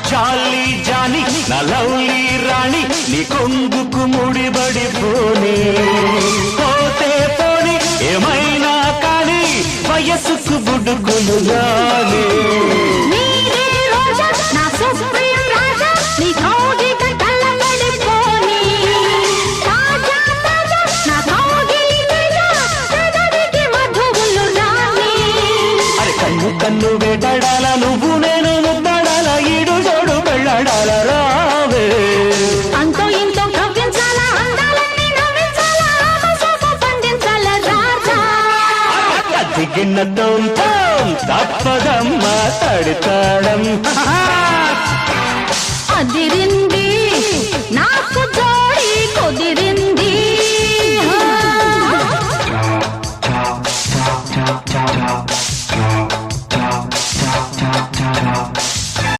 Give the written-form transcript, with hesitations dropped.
జాలి జాని నా లవ్లీ రాణి నీ కొంగుకు ముడిబడిపోని పోతే పోని ఏమైనా కానీ వయస్సుకు బుడుకులు రాని కన్ను వేటాడాల నువ్వు నేను ముద్దాడాల ఈడు జోడు పెళ్ళాడాల రావే అంతో ఇంతో కవ్వించాలా అందాలన్నీ నవ్వించాలా పండించాలా రాజా దిగిన తప్పదమ్మా తడితాడం